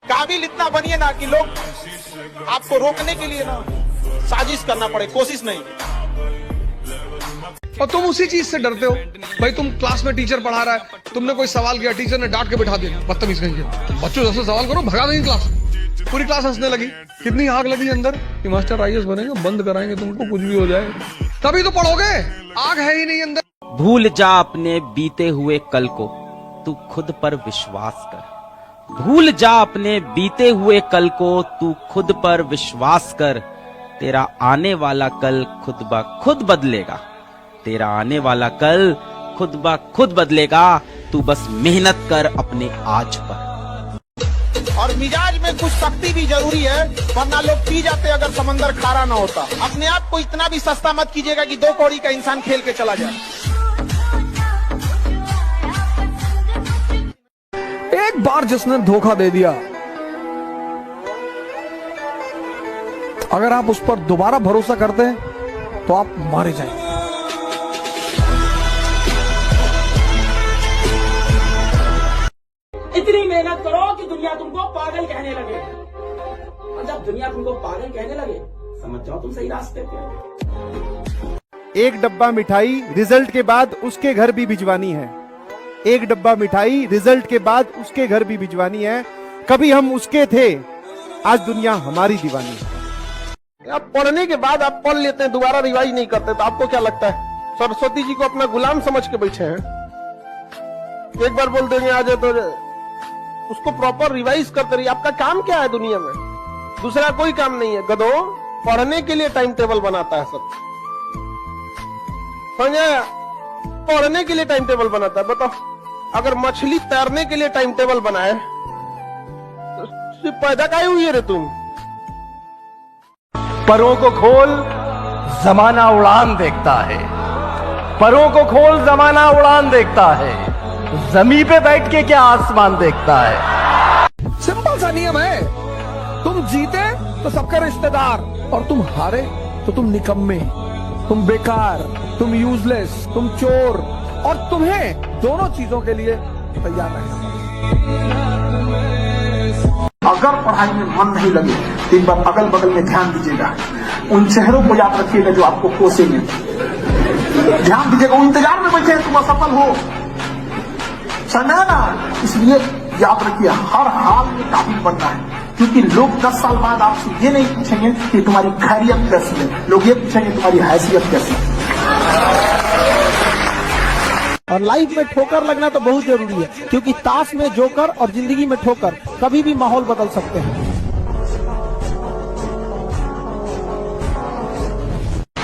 काबिल इतना बनिए ना कि लोग आपको रोकने के लिए ना साजिश करना पड़े, कोशिश नहीं। और तुम उसी चीज से डरते हो। भाई तुम क्लास में टीचर पढ़ा रहा है, तुमने कोई सवाल किया, टीचर ने डांट के बिठा दिया, बदतमीज कहीं के। बच्चों जैसे सवाल करो, भगा देंगे क्लास। पूरी क्लास हंसने लगी। कितनी आग लगी अंदर कि मास्टर आईएएस बनेंगे, बंद कराएंगे तुमको, कुछ भी हो जाए। तभी तो पढ़ोगे, आग है ही नहीं अंदर। भूल जा अपने बीते हुए कल को, तू खुद पर विश्वास कर। भूल जा अपने बीते हुए कल को, तू खुद पर विश्वास कर। तेरा आने वाला कल खुद ब खुद बदलेगा। तेरा आने वाला कल खुद ब खुद बदलेगा। तू बस मेहनत कर अपने आज पर। और मिजाज में कुछ सख्ती भी जरूरी है, वरना लोग पी जाते अगर समंदर खारा ना होता। अपने आप को इतना भी सस्ता मत कीजिएगा कि 2 कौड़ी का इंसान खेल के चला जाए। एक बार जिसने धोखा दे दिया, अगर आप उस पर दोबारा भरोसा करते हैं तो आप मारे जाएंगे। इतनी मेहनत करो कि दुनिया तुमको पागल कहने लगे, और जब दुनिया तुमको पागल कहने लगे, समझ जाओ तुम सही रास्ते पे हो। एक डब्बा मिठाई रिजल्ट के बाद उसके घर भी भिजवानी है। एक डब्बा मिठाई रिजल्ट के बाद उसके घर भी भिजवानी है। कभी हम उसके थे, आज दुनिया हमारी दीवानी है। आप पढ़ने के बाद आप पढ़ लेते हैं, दोबारा रिवाइज नहीं करते, तो आपको क्या लगता है सरस्वती जी को अपना गुलाम समझ के बैठे हैं? एक बार बोल देंगे आज तो उसको प्रॉपर रिवाइज करते रहिए। आपका काम क्या है दुनिया में? दूसरा कोई काम नहीं है। गधो पढ़ने के लिए टाइम टेबल बनाता है सब, समझे? पढ़ने के लिए टाइम टेबल बनाता है। बताओ, अगर मछली तैरने के लिए टाइम टेबल बनाए तो पैदा काहे हुई है रे तुम? परों को खोल, जमाना उड़ान देखता है। परों को खोल, जमाना उड़ान देखता है। जमीन पे बैठ के क्या आसमान देखता है। सिंपल सा नियम है, तुम जीते तो सबका रिश्तेदार, और तुम हारे तो तुम निकम्मे, तुम बेकार, तुम यूजलेस, तुम चोर, और तुम्हें दोनों चीजों के लिए तैयार रहना। अगर पढ़ाई में मन नहीं लगे तो एक बार अगल बगल में ध्यान दीजिएगा। उन चेहरों को याद रखिएगा जो आपको कोसेंगे। ध्यान दीजिएगा, वो इंतजार में बैठे हैं तुम असफल हो, समझा ना? इसलिए याद रखिए, हर हाल में काबिल बनना है। क्योंकि लोग 10 साल बाद आपसे ये नहीं पूछेंगे कि तुम्हारी खैरियत कैसी है, लोग ये पूछेंगे तुम्हारी हैसियत कैसी है। और लाइफ में ठोकर लगना तो बहुत जरूरी है, क्योंकि ताश में जोकर और जिंदगी में ठोकर कभी भी माहौल बदल सकते हैं।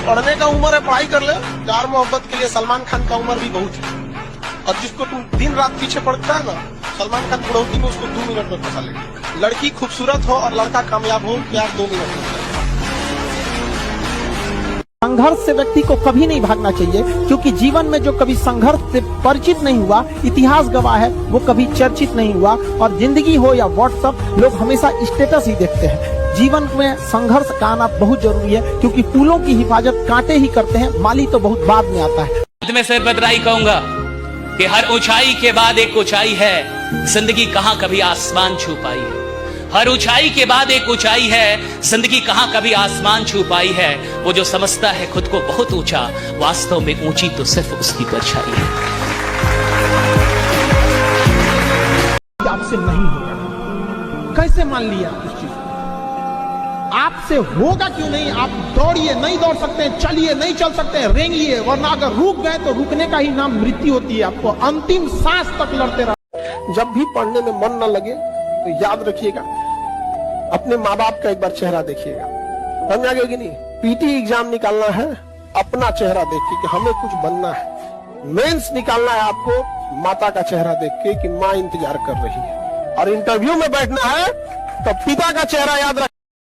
पढ़ने का उम्र है, पढ़ाई कर ले। प्यार मोहब्बत के लिए सलमान खान का उम्र भी बहुत है, और जिसको तुम दिन रात पीछे पड़ता है ना, सलमान खान बुढ़ौती में उसको 2 मिनट में फंसा लेगा। लड़की खूबसूरत हो और लड़का कामयाब हो, प्यार 2 मिनट में। संघर्ष से व्यक्ति को कभी नहीं भागना चाहिए, क्योंकि जीवन में जो कभी संघर्ष से परिचित नहीं हुआ, इतिहास गवाह है, वो कभी चर्चित नहीं हुआ। और जिंदगी हो या व्हाट्सएप, लोग हमेशा स्टेटस ही देखते हैं। जीवन में संघर्ष का आना बहुत जरूरी है, क्योंकि फूलों की हिफाजत कांटे ही करते हैं, माली तो बहुत बाद में आता है। मैं सिर्फ इतना ही कहूंगा कि हर ऊंचाई के बाद एक ऊंचाई है, जिंदगी कहां कभी आसमान छू पाई है। हर ऊंचाई के बाद एक ऊंचाई है, जिंदगी कहां कभी आसमान छू पाई है। वो जो समझता है खुद को बहुत ऊंचा, वास्तव में ऊंची तो सिर्फ उसकी परछाई है। आपसे नहीं होगा, कैसे मान लिया उस चीज? आपसे होगा क्यों नहीं? आप दौड़िए, नहीं दौड़ सकते हैं, चलिए, नहीं चल सकते हैं, रेंगिए, वरना अगर रुक गए तो रुकने का ही नाम मृत्यु होती है। आपको अंतिम सांस तक लड़ते रहो। जब भी पढ़ने में मन न लगे तो याद रखिएगा, अपने माँ बाप का एक बार चेहरा देखिएगा। समझ आ गया कि नहीं? पीटी एग्जाम निकालना है, अपना चेहरा देख के कि हमें कुछ बनना है। मेंस निकालना है आपको, माता का चेहरा देख के कि माँ इंतजार कर रही है। और इंटरव्यू में बैठना है तो पिता का चेहरा याद रख